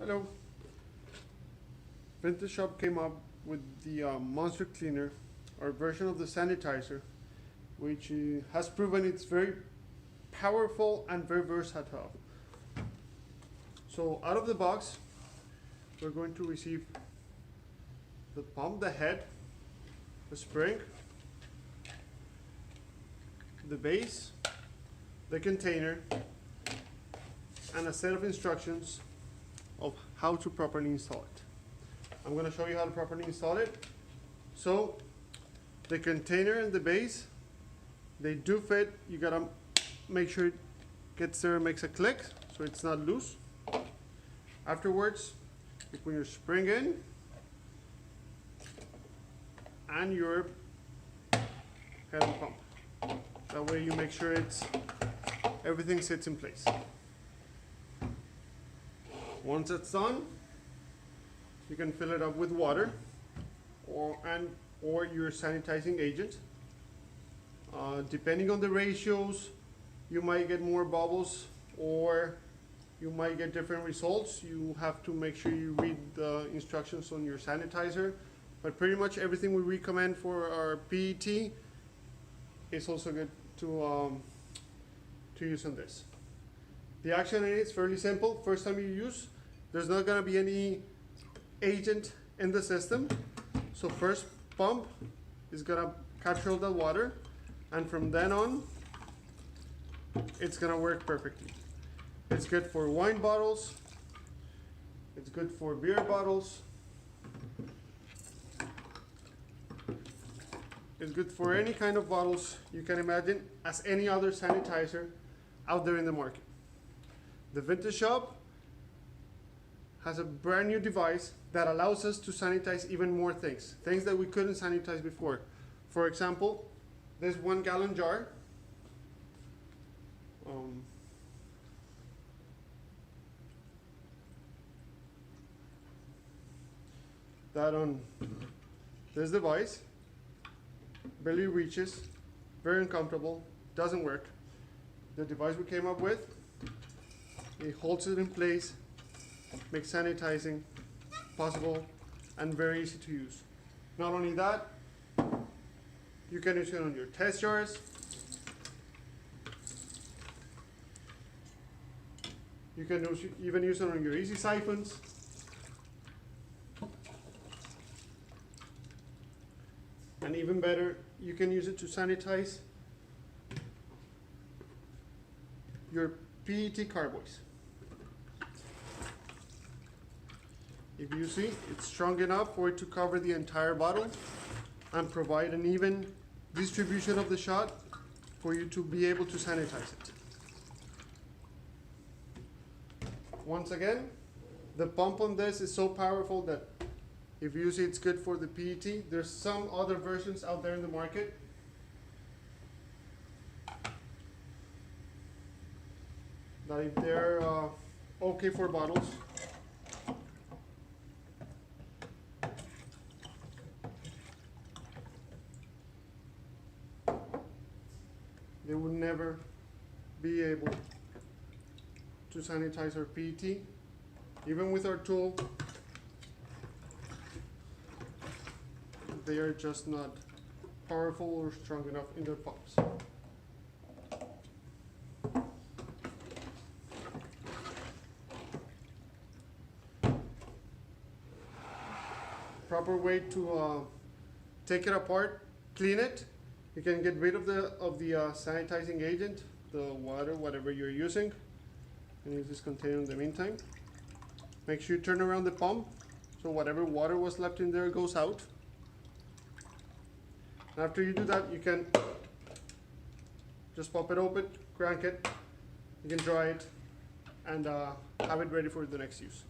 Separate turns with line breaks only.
Hello. Vintageshop came up with the monster cleaner, or version of the sanitizer, which has proven it's very powerful and very versatile. So out of the box, we're going to receive the pump, the head, the spring, the base, the container, and a set of instructions of how to properly install it. I'm going to show you how to properly install it. So the container and the base, they do fit. You gotta make sure it gets there and makes a click so it's not loose. Afterwards, you put your spring in and your head and pump. That way you make sure everything sits in place. Once it's done, you can fill it up with water or your sanitizing agent. Depending on the ratios, you might get more bubbles or you might get different results. You have to make sure you read the instructions on your sanitizer. But pretty much everything we recommend for our PET is also good to use on this. The action in it is fairly simple. First time you use, there's not going to be any agent in the system. So first pump is going to capture all the water, and from then on, it's going to work perfectly. It's good for wine bottles. It's good for beer bottles. It's good for any kind of bottles you can imagine as any other sanitizer out there in the market. The Vintageshop has a brand new device that allows us to sanitize even more things that we couldn't sanitize before. For example, this 1 gallon jar. That on this device barely reaches, very uncomfortable, doesn't work. The device we came up with, it holds it in place, makes sanitizing possible and very easy to use. Not only that, you can use it on your test jars. You can even use it on your easy siphons. And even better, you can use it to sanitize your PET carboys. If you see, it's strong enough for it to cover the entire bottle and provide an even distribution of the shot for you to be able to sanitize it. Once again, the pump on this is so powerful that if you see it's good for the PET, there's some other versions out there in the market. That if they're okay for bottles, they would never be able to sanitize our PET. Even with our tool, they are just not powerful or strong enough in their pumps. Proper way to take it apart, clean it. You can get rid of the sanitizing agent, the water, whatever you're using, and use this container in the meantime. Make sure you turn around the pump so whatever water was left in there goes out. After you do that, you can just pop it open, crank it, you can dry it, and have it ready for the next use.